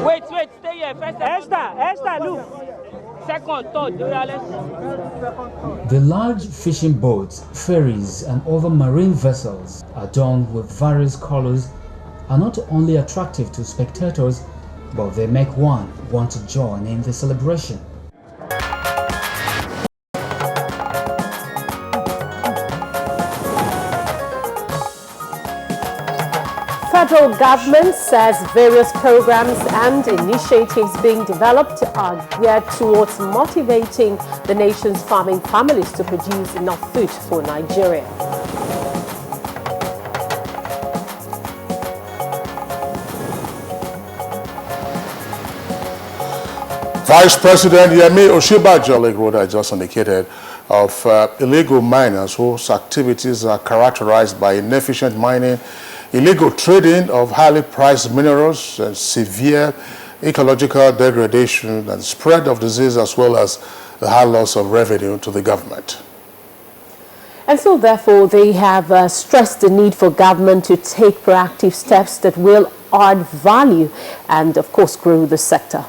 Wait, stay here. First, Esther, look. Second, third, The large fishing boats, ferries, and other marine vessels adorned with various colors are not only attractive to spectators, but they make one want to join in the celebration. Federal government says various programs and initiatives being developed are geared towards motivating the nation's farming families to produce enough food for Nigeria. Vice President Yemi Osinbajo just indicated of illegal miners whose activities are characterized by inefficient mining, illegal trading of highly priced minerals, and severe ecological degradation and spread of disease, as well as the high loss of revenue to the government. And so, therefore, they have stressed the need for government to take proactive steps that will add value and, of course, grow the sector.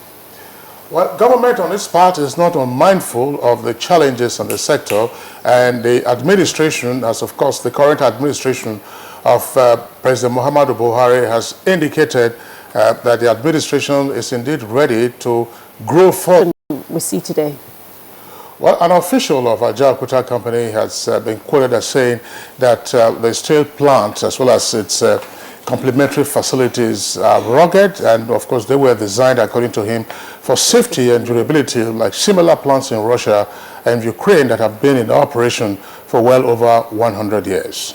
Well, government on its part is not unmindful of the challenges in the sector, and the administration, as of course the current administration of President Muhammadu Buhari, has indicated that the administration is indeed ready to grow further. We see today. Well, an official of Abuja company has been quoted as saying that the steel plant, as well as its complementary facilities, are rugged, and of course they were designed, according to him, for safety and durability, like similar plants in Russia and Ukraine that have been in operation for well over 100 years.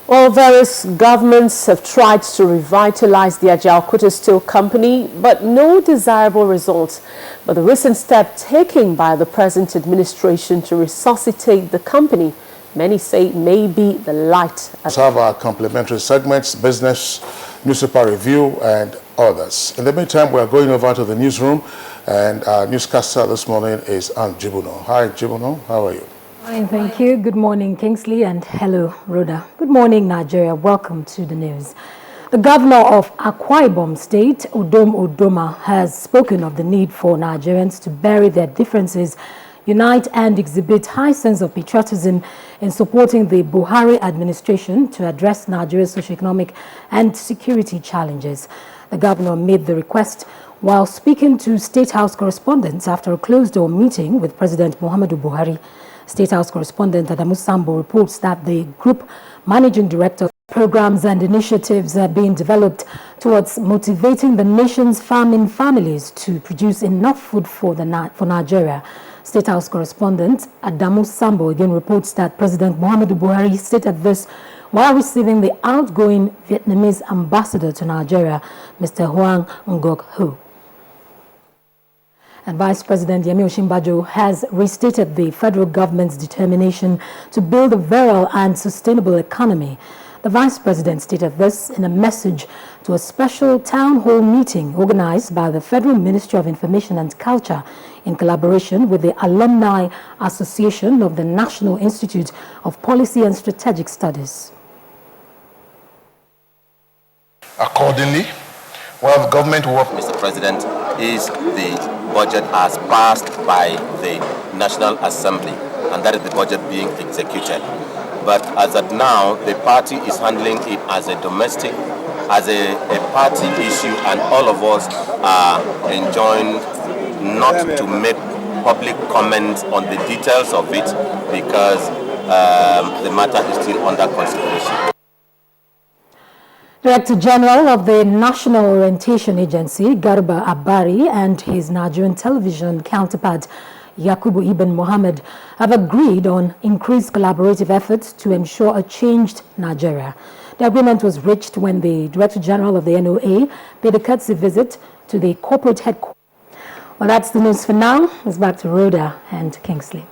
Well, various governments have tried to revitalize the Ajaokuta Steel Company, but no desirable results. But the recent step taken by the present administration to resuscitate the company, many say, may be the light. We have our complementary segments, business, newspaper review, and others. In the meantime, we are going over to the newsroom, and our newscaster this morning is Ann Jibuno. Hi, Jibuno. How are you? Fine, thank you. Good morning, Kingsley, and hello, Rhoda. Good morning, Nigeria. Welcome to the news. The governor of Akwa Ibom State, Udom Udoma, has spoken of the need for Nigerians to bury their differences, unite and exhibit high sense of patriotism in supporting the Buhari administration to address Nigeria's socioeconomic and security challenges. The governor made the request while speaking to State House correspondents after a closed-door meeting with President Muhammadu Buhari. State House correspondent Adamu Sambo reports that the group managing director programs and initiatives are being developed towards motivating the nation's farming families to produce enough food for Nigeria. State House correspondent Adamu Sambo again reports that President Muhammadu Buhari stated this while receiving the outgoing Vietnamese ambassador to Nigeria, Mr. Hoang Ngoc Ho. And Vice President Yemi Osinbajo has restated the federal government's determination to build a virile and sustainable economy. The Vice President stated this in a message to a special town hall meeting organized by the Federal Ministry of Information and Culture in collaboration with the Alumni Association of the National Institute of Policy and Strategic Studies. Accordingly, while the government work, Mr. President, is the budget as passed by the National Assembly, and that is the budget being executed. But as of now, the party is handling it as a domestic, as a party issue, and all of us are enjoined not to make public comments on the details of it because the matter is still under consideration. Director General of the National Orientation Agency, Garba Abari, and his Nigerian television counterpart, Yakubu Ibn Mohammed, have agreed on increased collaborative efforts to ensure a changed Nigeria. The agreement was reached when the Director General of the NOA paid a courtesy visit to the corporate headquarters. Well, that's the news for now. It's back to Rhoda and Kingsley.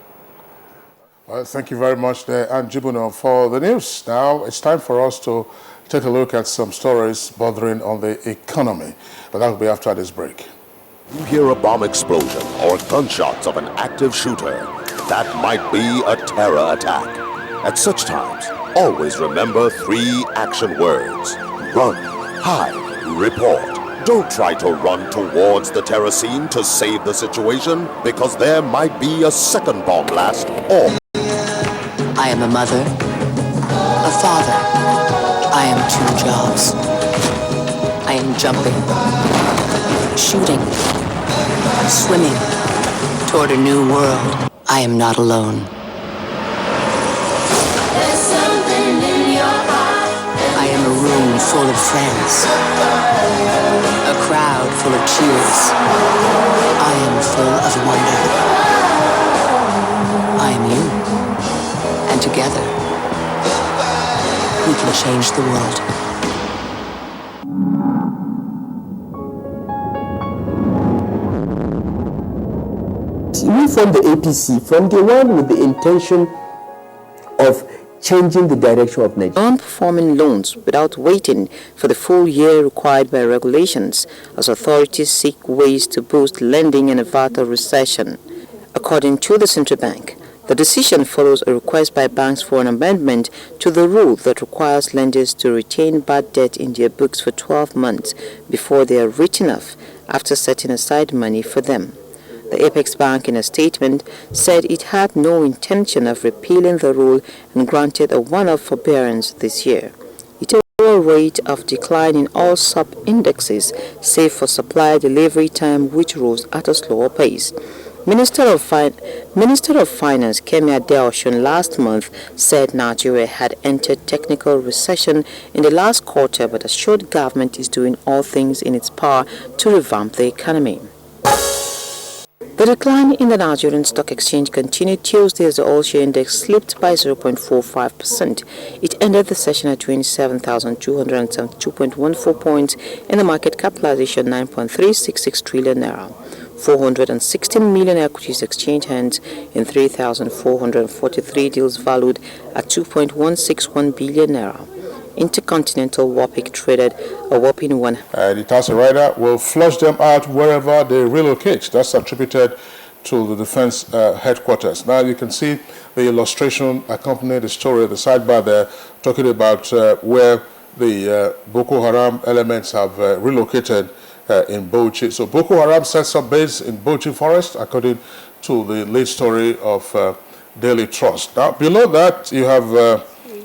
Well, thank you very much, Ann Jibuno, for the news. Now it's time for us to take a look at some stories bordering on the economy, but that will be after this break. You hear a bomb explosion or gunshots of an active shooter. That might be a terror attack. At such times, always remember 3 action words: run, Hi, report. Don't try to run towards the terror scene to save the situation, because there might be a second bomb blast or... I am a mother, a father. I am 2 jobs. I am jumping, shooting, swimming toward a new world. I am not alone. I am a room full of friends, a crowd full of cheers. I am full of wonder. I am you, and together we can change the world. We from the APC, from the one with the intention of changing the direction of Nigeria. Non-performing loans without waiting for the full year required by regulations as authorities seek ways to boost lending and avert a recession. According to the central bank, the decision follows a request by banks for an amendment to the rule that requires lenders to retain bad debt in their books for 12 months before they are written off after setting aside money for them. The Apex Bank, in a statement, said it had no intention of repealing the rule and granted a one-off forbearance this year. It a rate of decline in all sub-indexes, save for supply delivery time, which rose at a slower pace. Minister of Finance Kemi Adeosun last month said Nigeria had entered technical recession in the last quarter, but assured government is doing all things in its power to revamp the economy. The decline in the Nigerian Stock Exchange continued Tuesday as the all-share index slipped by 0.45%. It ended the session at 27,272.14 points and the market capitalization 9.366 trillion naira. 416 million equities exchanged hands in 3,443 deals valued at 2.161 billion naira. Intercontinental WAPIC traded a whopping one. The taxi rider will flush them out wherever they relocate. That's attributed to the defense headquarters. Now you can see the illustration accompanying the story, the sidebar there, talking about where the Boko Haram elements have relocated in Bauchi. So Boko Haram sets up base in Bauchi Forest, according to the lead story of Daily Trust. Now below that you have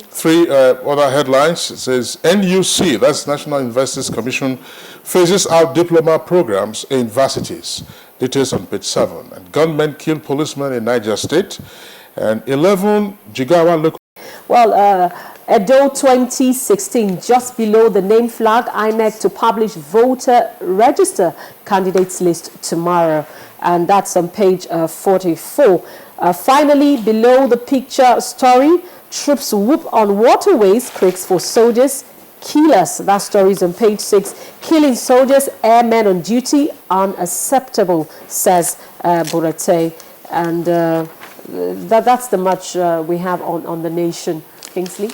three other headlines. It says NUC, that's National Universities Commission, phases out diploma programs in universities. Details on page 7. And gunmen kill policemen in Niger State. And 11 Jigawa local. Well, Edo 2016, just below the name flag, INEC to publish voter register candidates list tomorrow. And that's on page 44. Finally, below the picture story, troops whoop on waterways, creeks for soldiers, killers. That story is on page 6. Killing soldiers, airmen on duty, unacceptable, says Burate. And that's the much we have on the nation. Kingsley?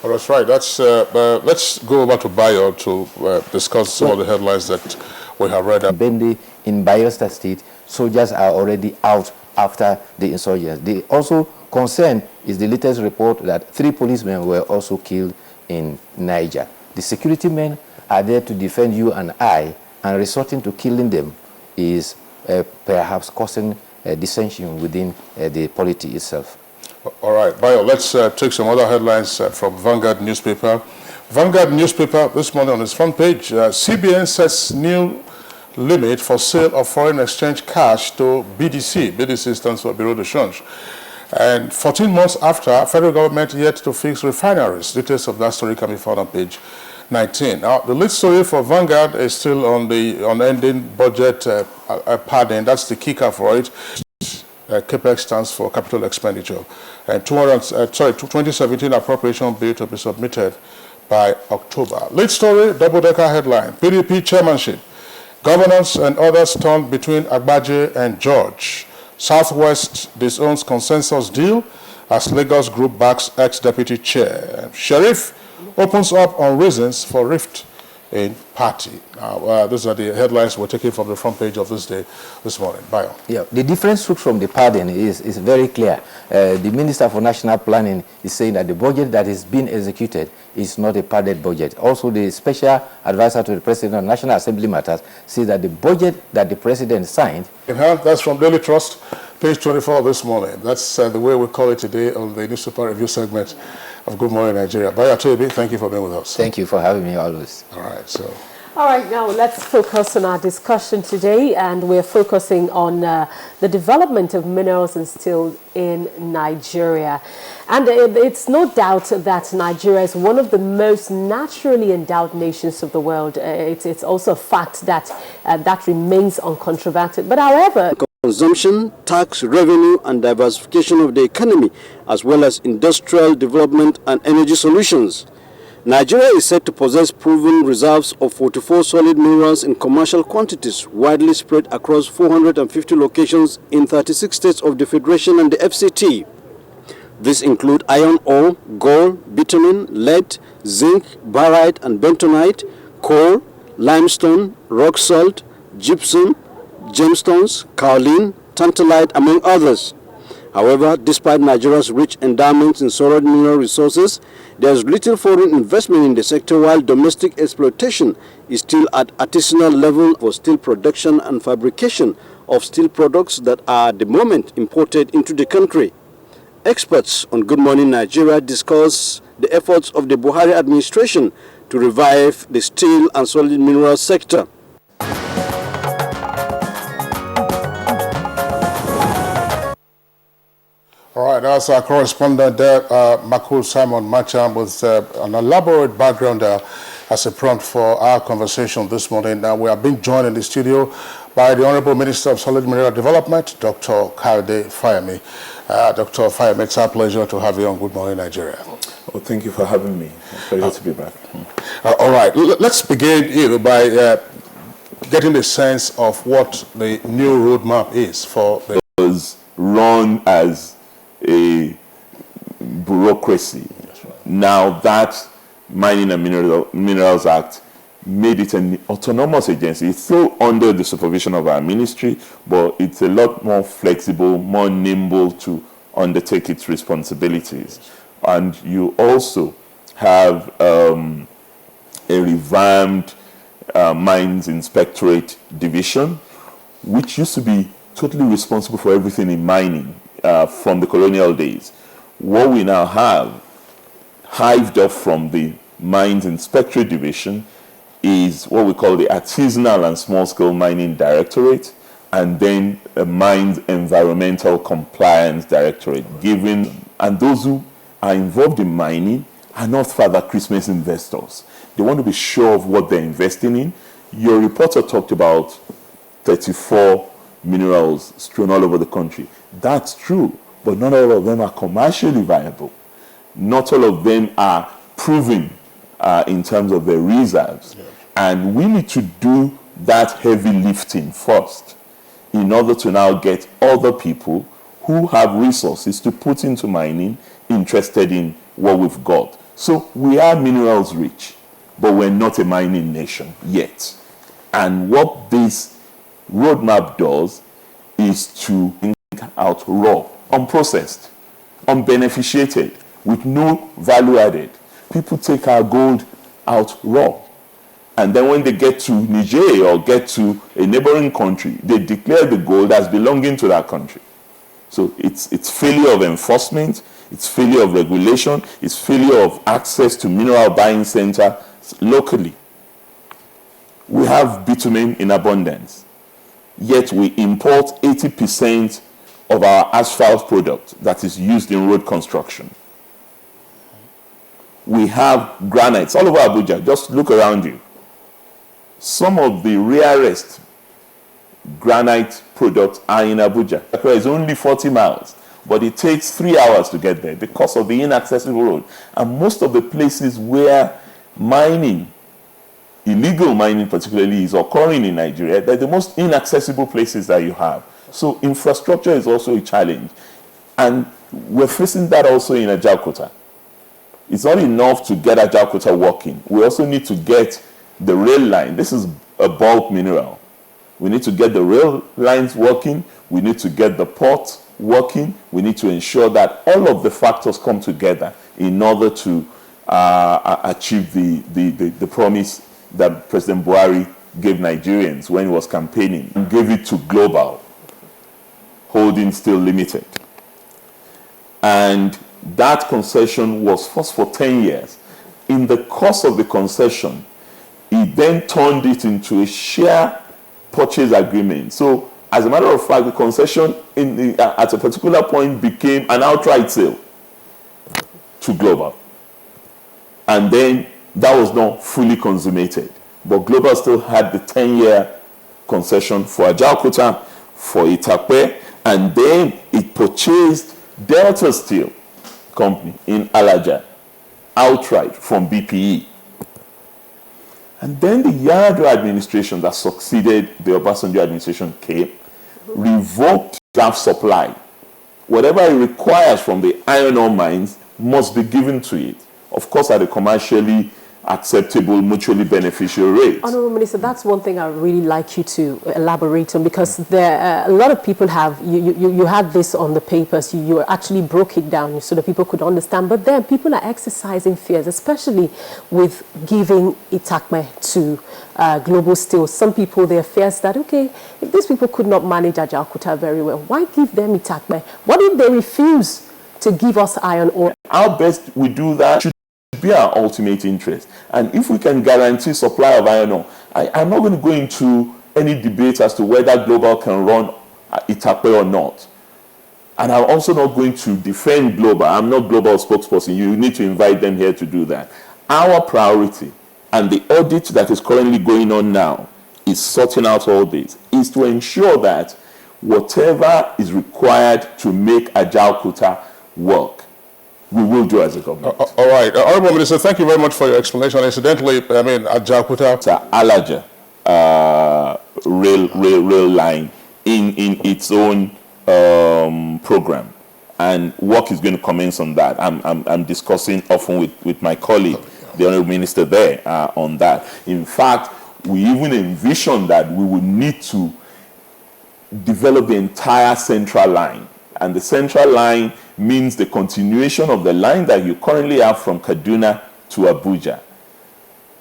Oh, that's right. That's, let's go over to Bayo to discuss some of the headlines that we have read. Bendi in Bayelsa State, soldiers are already out after the insurgents. The also concern is the latest report that 3 policemen were also killed in Niger. The security men are there to defend you and I, and resorting to killing them is perhaps causing dissension within the polity itself. All right, Bayo, let's take some other headlines from Vanguard newspaper. Vanguard newspaper this morning on its front page, CBN sets new limit for sale of foreign exchange cash to BDC. BDC stands for Bureau de Change. And 14 months after, federal government yet to fix refineries. Details of that story can be found on page 19. Now, the lead story for Vanguard is still on the unending budget padding. That's the kicker for it. CAPEX stands for capital expenditure. And 2017 appropriation bill to be submitted by October. Lead story, double-decker headline, PDP chairmanship. Governance and others torn between Agbaje and George. Southwest disowns consensus deal as Lagos group backs ex-deputy chair. Sheriff opens up on reasons for rift in party. Now, these are the headlines we're taking from the front page of this morning. Bayo. Yeah, the difference from the pardon is very clear. The Minister for National Planning is saying that the budget that is being executed is not a padded budget. Also, the Special Advisor to the President on National Assembly Matters says that the budget that the President signed... That's from Daily Trust, page 24 this morning. That's the way we call it today on the newspaper review segment of Good Morning Nigeria. Bayo Tobi, thank you for being with us. Thank you for having me always. All right, so... All right, now let's focus on our discussion today, and we're focusing on the development of minerals and steel in Nigeria. And it's no doubt that Nigeria is one of the most naturally endowed nations of the world. It's also a fact that that remains uncontroverted. But however... Consumption, tax, revenue, and diversification of the economy, as well as industrial development and energy solutions. Nigeria is said to possess proven reserves of 44 solid minerals in commercial quantities, widely spread across 450 locations in 36 states of the Federation and the FCT. These include iron ore, gold, bitumen, lead, zinc, barite and bentonite, coal, limestone, rock salt, gypsum, gemstones, kaolin, tantalite, among others. However, despite Nigeria's rich endowments in solid mineral resources, there is little foreign investment in the sector, while domestic exploitation is still at artisanal level for steel production and fabrication of steel products that are at the moment imported into the country. Experts on Good Morning Nigeria discuss the efforts of the Buhari administration to revive the steel and solid mineral sector. All right, that's our correspondent there, Makul Simon Macham, with an elaborate background as a prompt for our conversation this morning. Now, we are being joined in the studio by the Honorable Minister of Solid Mineral Development, Dr. Kayode Fayemi. Dr. Fayemi, it's our pleasure to have you on Good Morning Nigeria. Well, thank you for having me. Pleasure to be back. All right, let's begin by getting a sense of what the new roadmap is for the... It was run as a bureaucracy. Right. Now that Mining and Minerals Act made it an autonomous agency. It's still under the supervision of our ministry, but it's a lot more flexible, more nimble to undertake its responsibilities. And you also have a revamped Mines Inspectorate Division, which used to be totally responsible for everything in mining. From the colonial days. What we now have, hived off from the Mines Inspectorate Division, is what we call the Artisanal and Small-Scale Mining Directorate, and then a Mines Environmental Compliance Directorate, and those who are involved in mining are not Father Christmas investors. They want to be sure of what they're investing in. Your reporter talked about 34 minerals strewn all over the country. That's true, but not all of them are commercially viable. Not all of them are proven in terms of their reserves. Yeah. And we need to do that heavy lifting first in order to now get other people who have resources to put into mining interested in what we've got. So we are minerals rich, but we're not a mining nation yet. And what this roadmap does is to out raw, unprocessed, unbeneficiated, with no value added. People take our gold out raw. And then when they get to Niger or get to a neighboring country, they declare the gold as belonging to that country. So it's failure of enforcement, it's failure of regulation, it's failure of access to mineral buying center locally. We have bitumen in abundance, yet we import 80% of our asphalt product that is used in road construction. We have granites all over Abuja. Just look around you. Some of the rarest granite products are in Abuja. It's only 40 miles, but it takes 3 hours to get there because of the inaccessible road. And most of the places where mining, illegal mining particularly, is occurring in Nigeria, they're the most inaccessible places that you have. So infrastructure is also a challenge. And we're facing that also in Ajaokuta. It's not enough to get Ajaokuta working. We also need to get the rail line. This is a bulk mineral. We need to get the rail lines working. We need to get the port working. We need to ensure that all of the factors come together in order to achieve the promise that President Buhari gave Nigerians when he was campaigning, and gave it to Global Holding Steel Limited. And that concession was first for 10 years. In the course of the concession, he then turned it into a share purchase agreement. So, as a matter of fact, the concession at a particular point became an outright sale to Global. And then that was not fully consummated. But Global still had the 10-year concession for Ajaokuta, for Itakpe, and then it purchased Delta Steel Company in Alaja outright from BPE. And then the Yar'Adua administration that succeeded the Obasanjo administration came, revoked draft supply. Whatever it requires from the iron ore mines must be given to it. Of course, at a commercially acceptable, mutually beneficial rate. Honourable Minister, that's one thing I would really like you to elaborate on, because there a lot of people have, you had this on the papers, you actually broke it down so that people could understand, but then people are exercising fears, especially with giving Itakpe to Global Steel. Some people, their fears that, okay, if these people could not manage Ajaokuta very well, why give them Itakpe? What if they refuse to give us iron ore? How best we do that should be our ultimate interest. And if we can guarantee supply of iron ore, I'm not going to go into any debate as to whether Global can run Itakpe or not. And I'm also not going to defend Global. I'm not Global spokesperson. You need to invite them here to do that. Our priority, and the audit that is currently going on now, is sorting out all this, is to ensure that whatever is required to make Ajaokuta work, we will do as a government. All right. Honourable Minister, thank you very much for your explanation. Incidentally, I mean, Ajaokuta... It's Alaja rail line in its own program. And work is going to commence on that. I'm discussing often with my colleague, the Honourable Minister there, on that. In fact, we even envision that we would need to develop the entire central line. And the central line means the continuation of the line that you currently have from Kaduna to Abuja,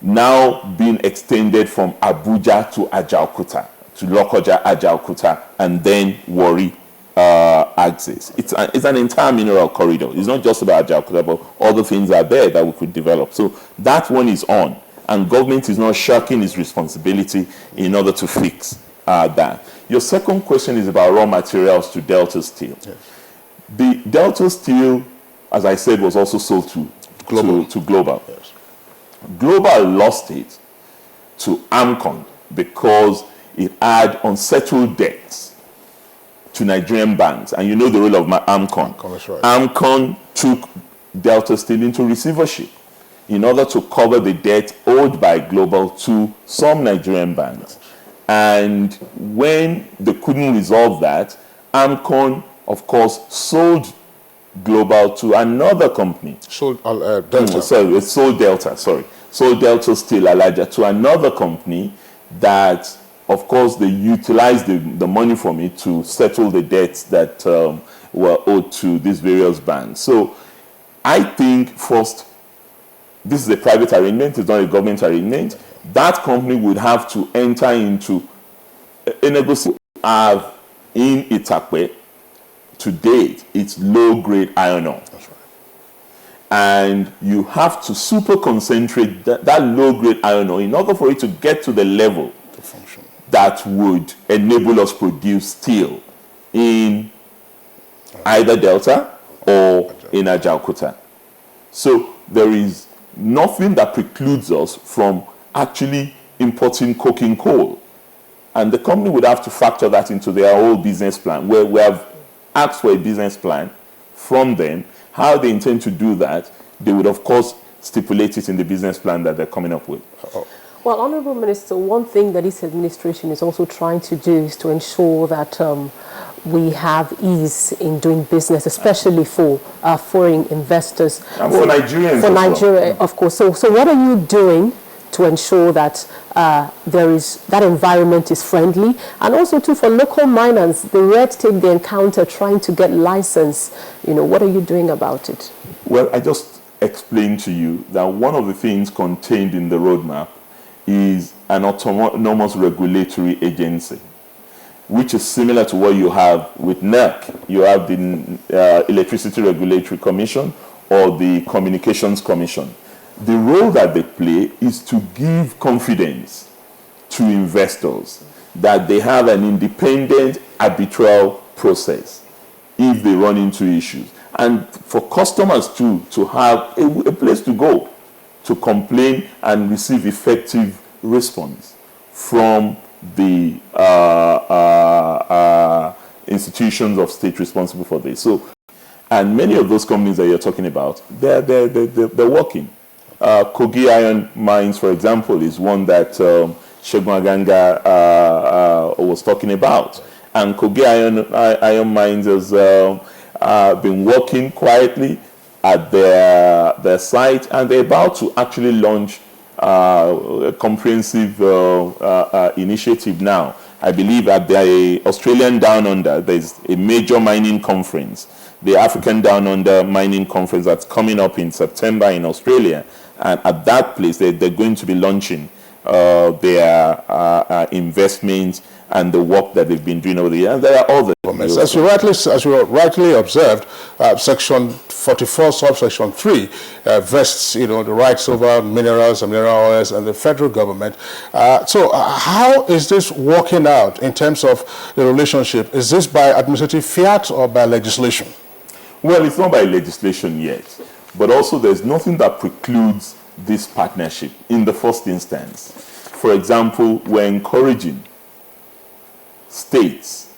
now being extended from Abuja to Ajaokuta, to Lokoja, Ajaokuta, and then Warri axis. It's an entire mineral corridor. It's not just about Ajaokuta, but other things are there that we could develop. So that one is on, and government is not shirking its responsibility in order to fix that. Your second question is about raw materials to Delta Steel. Yes. The Delta Steel, as I said, was also sold to Global. Yes. Global lost it to Amcon because it had unsettled debts to Nigerian banks. And you know the role of Amcon. That's right. Amcon took Delta Steel into receivership in order to cover the debt owed by Global to some Nigerian banks. Yes. And when they couldn't resolve that, Amcon, of course, sold Global to another company. Sold Delta. Sold Delta Steel Alaja to another company that, of course, they utilized the money from it to settle the debts that were owed to these various banks. So I think, first, this is a private arrangement, it's not a government arrangement. That company would have to enter into a negotiation in Itakpe. To date, it's low-grade iron ore. That's right. And you have to super concentrate that low-grade iron ore in order for it to get to the level that would enable us produce steel in either Delta or in Ajaokuta. So there is nothing that precludes us from actually importing coking coal. And the company would have to factor that into their whole business plan, where we have asked for a business plan from them. How they intend to do that, they would, of course, stipulate it in the business plan that they're coming up with. Well, Honourable Minister, one thing that this administration is also trying to do is to ensure that we have ease in doing business, especially for foreign investors. And for Nigerians. For Nigeria, of course. So what are you doing to ensure that that environment is friendly, and also too for local miners, the red tape they encounter trying to get license. What are you doing about it? Well, I just explained to you that one of the things contained in the roadmap is an autonomous regulatory agency, which is similar to what you have with NERC. You have the Electricity Regulatory Commission or the Communications Commission. The role that they play is to give confidence to investors that they have an independent arbitral process if they run into issues. And for customers too, to have a place to go to complain and receive effective response from the institutions of state responsible for this. So, and many of those companies that you're talking about, they're working. Kogi Iron Mines, for example, is one that Segun Aganga was talking about. And Kogi Iron Mines has been working quietly at their site, and they're about to actually launch a comprehensive initiative now. I believe at the Australian Down Under, there's a major mining conference, the African Down Under Mining Conference, that's coming up in September in Australia. And at that place, they're going to be launching their investments and the work that they've been doing over the years. And there are others. As you rightly observed, Section 44, subsection 3 vests, the rights over minerals and mineral oils and the federal government. So how is this working out in terms of the relationship? Is this by administrative fiat or by legislation? Well, it's not by legislation yet, but also there's nothing that precludes this partnership in the first instance. For example, we're encouraging states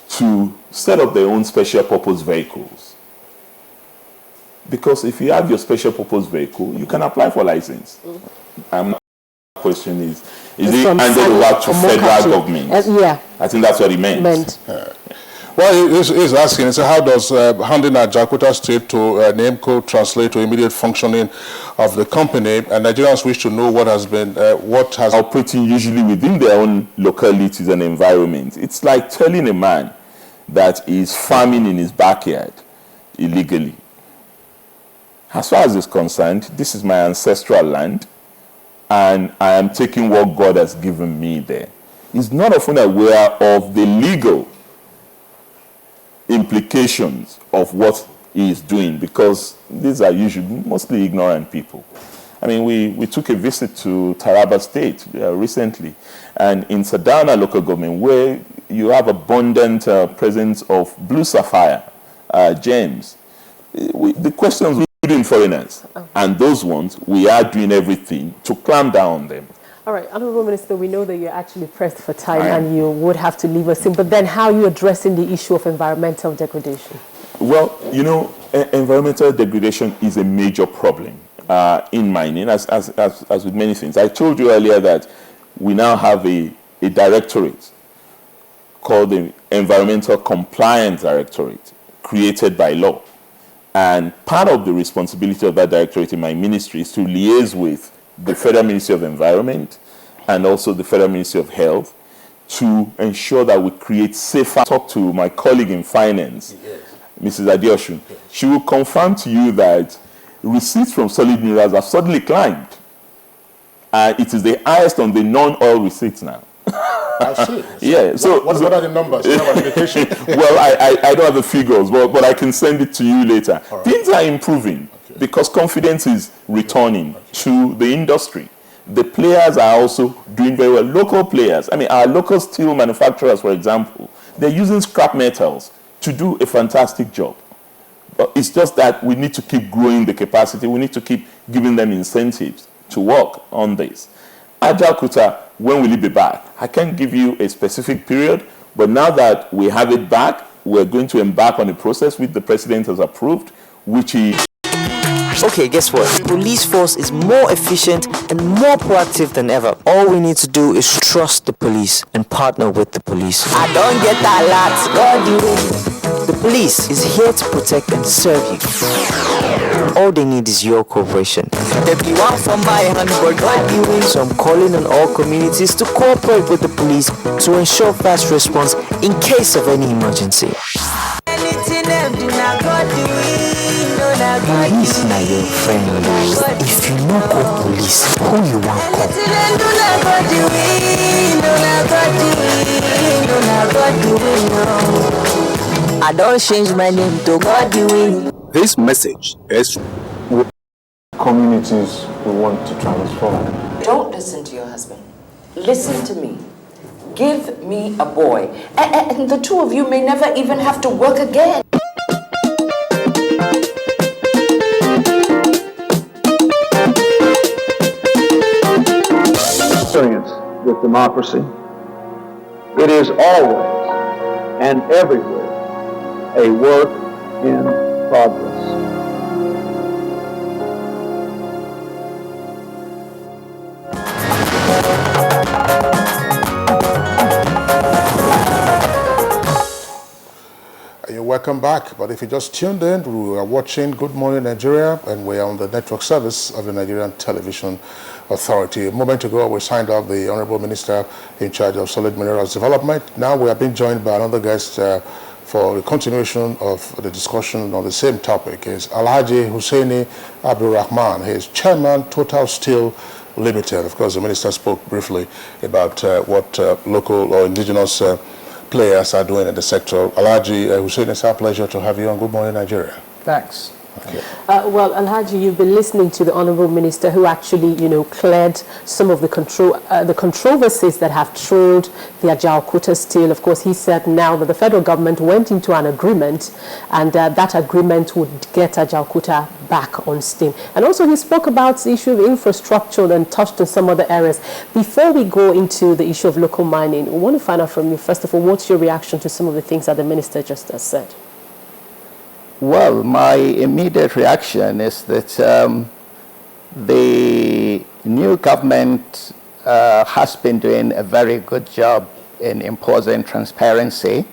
to set up their own special purpose vehicles. Because if you have your special purpose vehicle, you can apply for license. My question is it handed over to federal government? Yeah. I think that's what he meant. Well, he's asking, how does handing Ajaokuta State to NAMCO translate to immediate functioning of the company? And Nigerians wish to know what has operating usually within their own localities and environment. It's like telling a man that he's farming in his backyard illegally. As far as it's concerned, this is my ancestral land, and I am taking what God has given me there. He's not often aware of the legal implications of what he is doing, because these are usually mostly ignorant people. I mean, we took a visit to Taraba State recently, and in Sadana local government, where you have abundant presence of blue sapphire gems, the questions we do in foreigners, and those ones, we are doing everything to clamp down on them. All right, Honourable Minister, we know that you're actually pressed for time and you would have to leave us soon, but then how are you addressing the issue of environmental degradation? Well, environmental degradation is a major problem in mining, as with many things. I told you earlier that we now have a directorate called the Environmental Compliance Directorate, created by law. And part of the responsibility of that directorate in my ministry is to liaise with the Federal Ministry of Environment and also the Federal Ministry of Health to ensure that we create safer. Talk to my colleague in finance, Mrs. Adioshun. She will confirm to you that receipts from solid minerals have suddenly climbed. It is the highest on the non-oil receipts now. I see. Yeah. So what are the numbers? Well, I don't have the figures, but I can send it to you later. Right. Things are improving because confidence is returning to the industry. The players are also doing very well. Local players, I mean, our local steel manufacturers, for example, they're using scrap metals to do a fantastic job. But it's just that we need to keep growing the capacity. We need to keep giving them incentives to work on this. Ajaokuta, when will it be back? I can't give you a specific period, but now that we have it back, we're going to embark on a process which the president has approved, which is... Okay, guess what? Police force is more efficient and more proactive than ever. All we need to do is trust the police and partner with the police. I don't get that lot. God, you The police is here to protect and serve you. All they need is your cooperation. There be one from my hand, but God be win. So I'm calling on all communities to cooperate with the police to ensure fast response in case of any emergency. Police na your friend. If you no call police, who you want call? I don't change my name to God. This message is communities we want to transform. Don't listen to your husband. Listen to me. Give me a boy. And the two of you may never even have to work again. Experience with democracy. It is always and everywhere a work in progress. You're welcome back, but if you just tuned in, we are watching Good Morning Nigeria, and we are on the network service of the Nigerian Television Authority. A moment ago, we signed off the Honorable Minister in charge of Solid Minerals Development. Now we are being joined by another guest for the continuation of the discussion on the same topic. Is Alhaji Hussaini Abdulrahman. He is Chairman, Total Steel Limited. Of course, the Minister spoke briefly about what local or indigenous players are doing in the sector. Alhaji Hussaini, it's our pleasure to have you on Good Morning Nigeria. Thanks. Okay. Well, Alhaji, you've been listening to the Honorable Minister who actually, cleared some of the controversies that have trolled the Ajaokuta steel. Of course, he said now that the federal government went into an agreement, and that agreement would get Ajaokuta back on steam. And also he spoke about the issue of infrastructure and touched on some other areas. Before we go into the issue of local mining, we want to find out from you, first of all, what's your reaction to some of the things that the Minister just has said? Well, my immediate reaction is that the new government has been doing a very good job in imposing transparency.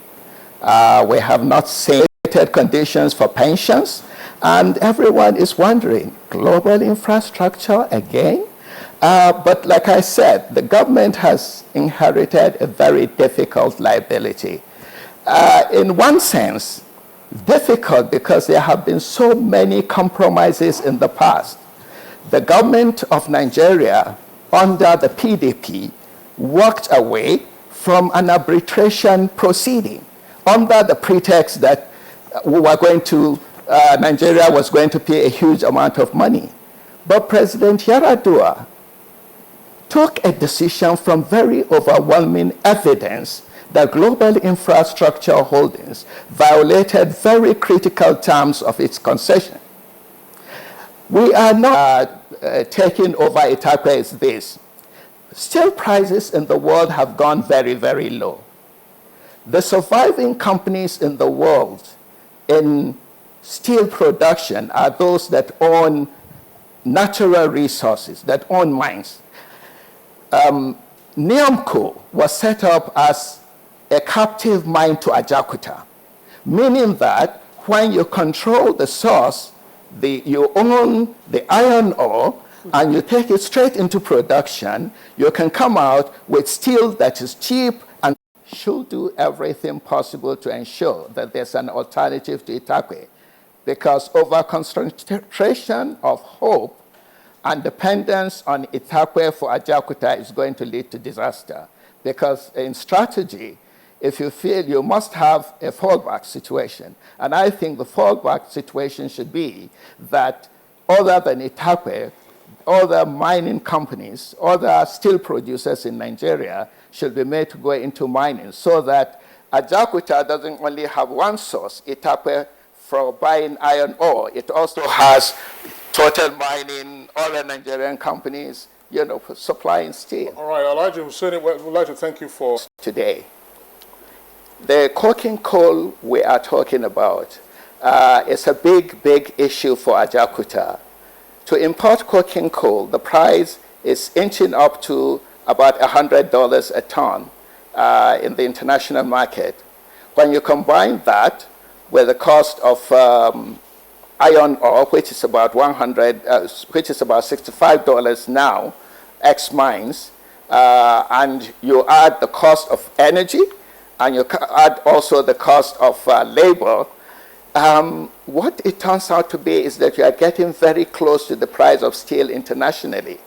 We have not seen conditions for pensions, and everyone is wondering, global infrastructure again? But like I said, the government has inherited a very difficult liability. In one sense, difficult because there have been so many compromises in the past. The government of Nigeria, under the PDP, walked away from an arbitration proceeding under the pretext that Nigeria was going to pay a huge amount of money. But President Yar'Adua took a decision from very overwhelming evidence that Global Infrastructure Holdings violated very critical terms of its concession. We are not taking over Itakwe as this. Steel prices in the world have gone very, very low. The surviving companies in the world in steel production are those that own natural resources, that own mines. Neomco was set up as a captive mine to Ajaokuta, meaning that when you control the source, you own the iron ore, and you take it straight into production, you can come out with steel that is cheap and should do everything possible to ensure that there's an alternative to Itakwe, because over-concentration of hope and dependence on Itakwe for Ajaokuta is going to lead to disaster. Because in strategy, if you feel you must have a fallback situation. And I think the fallback situation should be that other than Itakwe, other mining companies, other steel producers in Nigeria should be made to go into mining so that Ajaokuta doesn't only have one source, Itakwe, for buying iron ore. It also has Total Mining, other Nigerian companies, for supplying steel. All right, Alhaji Hussaini, we'd like to thank you for today. The coking coal we are talking about is a big, big issue for Ajaokuta. To import coking coal, the price is inching up to about $100 a ton in the international market. When you combine that with the cost of iron ore, which is about which is about $65 now, ex mines, and you add the cost of energy, and you add also the cost of labor, what it turns out to be is that you are getting very close to the price of steel internationally.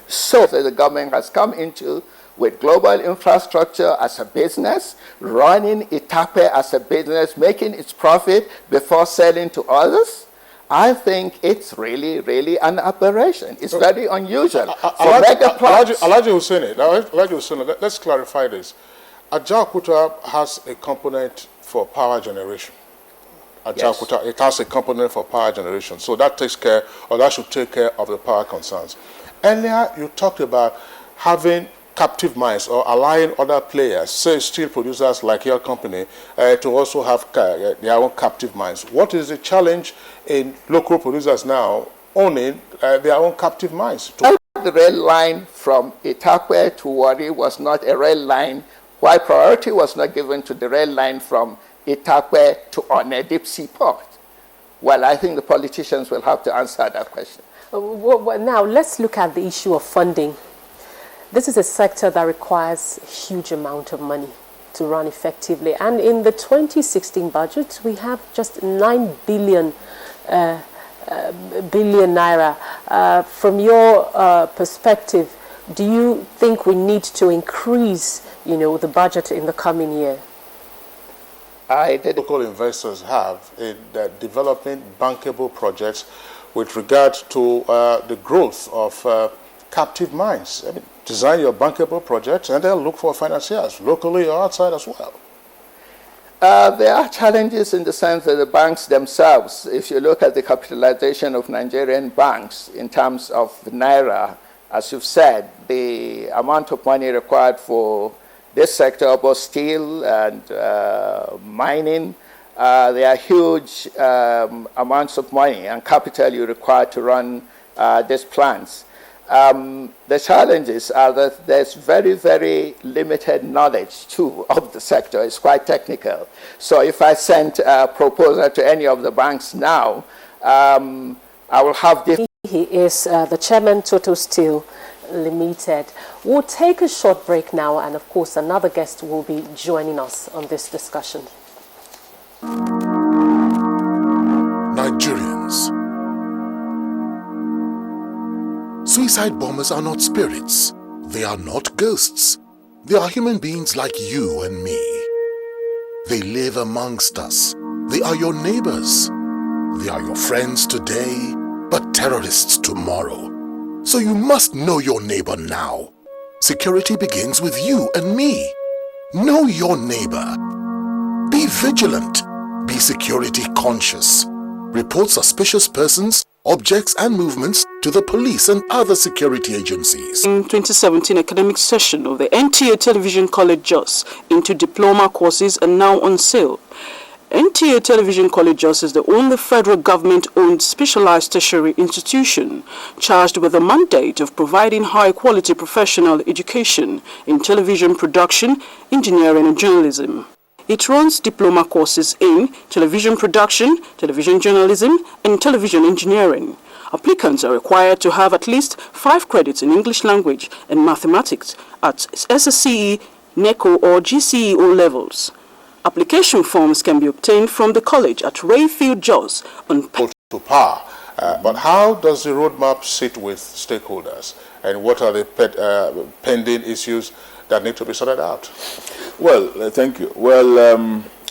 So the government has come into with global infrastructure as a business, running Itape as a business, making its profit before selling to others. I think it's really, really an aberration. It's very unusual. Alhaji Hussein, let's clarify this. Ajaokuta has a component for power generation. Ajaokuta, it has a component for power generation. So that takes care, or that should take care of the power concerns. Earlier, you talked about having captive mines or allowing other players, say steel producers like your company, to also have their own captive mines. What is the challenge in local producers now owning their own captive mines? The rail line from Itape to Warri was not a rail line. Why priority was not given to the rail line from Itape to Onedip Seaport? Well, I think the politicians will have to answer that question. Now, let's look at the issue of funding. This is a sector that requires a huge amount of money to run effectively. And in the 2016 budget, we have just 9 billion naira. From your perspective, do you think we need to increase, the budget in the coming year? Local investors have in developing bankable projects with regard to the growth of captive mines. I mean, design your bankable projects and they'll look for financiers, locally or outside as well. There are challenges in the sense that the banks themselves, if you look at the capitalization of Nigerian banks in terms of the naira, as you've said, the amount of money required for this sector, both steel and mining, there are huge amounts of money and capital you require to run these plants. The challenges are that there's very, very limited knowledge, too, of the sector. It's quite technical. So if I sent a proposal to any of the banks now, I will have this. He is the chairman, Total Steel Limited. We'll take a short break now, and of course, another guest will be joining us on this discussion. Nigerians. Suicide bombers are not spirits. They are not ghosts. They are human beings like you and me. They live amongst us. They are your neighbors. They are your friends today, but terrorists tomorrow. So you must know your neighbor now. Security begins with you and me. Know your neighbor. Be vigilant. Be security conscious. Report suspicious persons, objects and movements to the police and other security agencies. In 2017 academic session of the NTA Television College Jos into diploma courses are now on sale. NTA Television College Jos is the only federal government-owned specialized tertiary institution charged with the mandate of providing high-quality professional education in television production, engineering and journalism. It runs diploma courses in television production, television journalism, and television engineering. Applicants are required to have at least 5 credits in English language and mathematics at SSCE, NECO, or GCE levels. Application forms can be obtained from the college at Rayfield Jos on to power. But how does the roadmap sit with stakeholders, and what are the pending issues that need to be sorted out? Well, thank you. Well,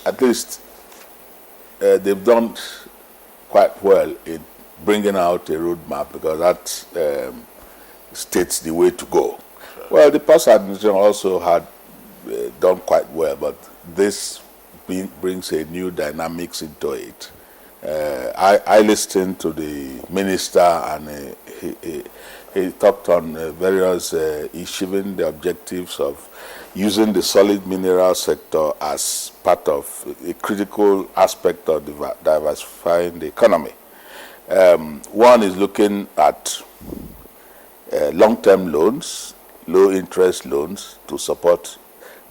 at least they've done quite well in bringing out a roadmap, because that states the way to go. Well, the past administration also had done quite well, but this brings a new dynamics into it. I listened to the minister, and he talked on various issues, the objectives of using the solid mineral sector as part of a critical aspect of diversifying the economy. One is looking at long-term loans, low-interest loans to support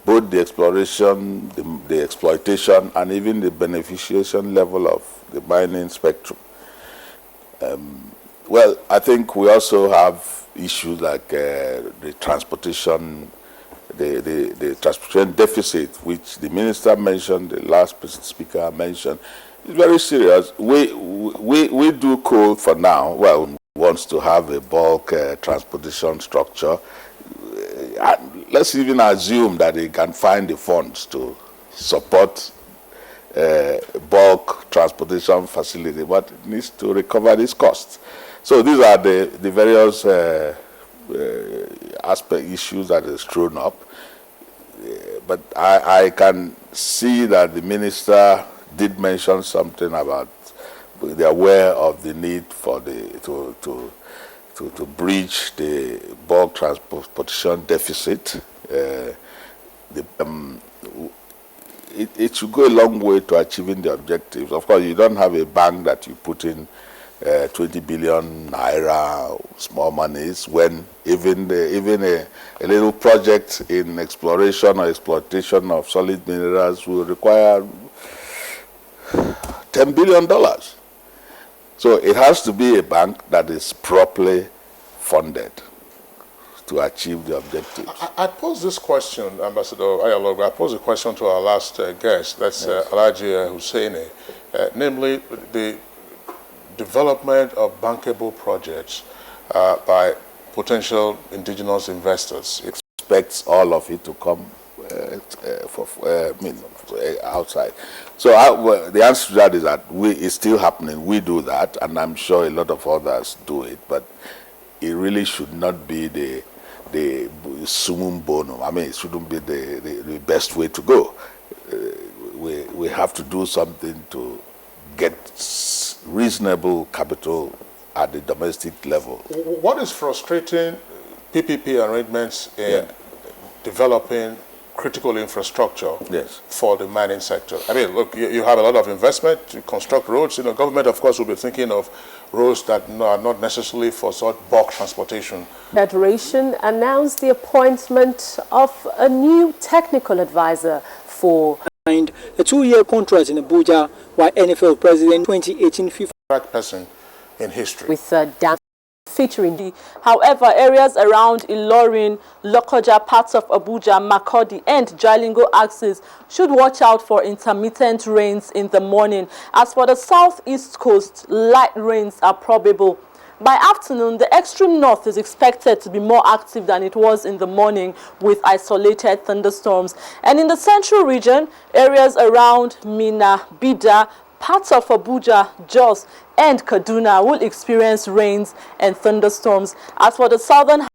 both the exploration, the exploitation, and even the beneficiation level of the mining spectrum. Well, I think we also have issues like the transportation, the transportation deficit, which the minister mentioned, the last speaker mentioned. It's very serious. We do call for now, well, wants to have a bulk transportation structure. Let's even assume that they can find the funds to support bulk transportation facility, but it needs to recover these costs. So these are the various issues that is thrown up. But I can see that the minister did mention something about they're aware of the need for to bridge the bulk transportation deficit. It should go a long way to achieving the objectives. Of course, you don't have a bank that you put in 20 billion naira small monies when even a little project in exploration or exploitation of solid minerals will require $10 billion. So it has to be a bank that is properly funded to achieve the objectives. I pose this question, Ambassador Ayalog, I pose a question to our last guest, that's Alhaji Hussaini, namely the development of bankable projects by potential indigenous investors. Expects all of it to come outside. So the answer to that is that it's still happening. We do that, and I'm sure a lot of others do it, but it really should not be the summum bonum. I mean, it shouldn't be the best way to go. We have to do something to get reasonable capital at the domestic level. What is frustrating PPP arrangements in developing critical infrastructure for the mining sector? I mean, look, you have a lot of investment to construct roads. You know, government, of course, will be thinking of roads that are not necessarily for such bulk transportation. Federation announced the appointment of a new technical advisor for a 2-year contract in Abuja, while NFL President 2018 FIFA person in history. With dance featuring. However, areas around Ilorin, Lokoja, parts of Abuja, Makurdi and Jalingo axis should watch out for intermittent rains in the morning. As for the southeast coast, light rains are probable. By afternoon, the extreme north is expected to be more active than it was in the morning with isolated thunderstorms. And in the central region, areas around Mina, Bida, parts of Abuja, Jos and Kaduna will experience rains and thunderstorms. As for the southern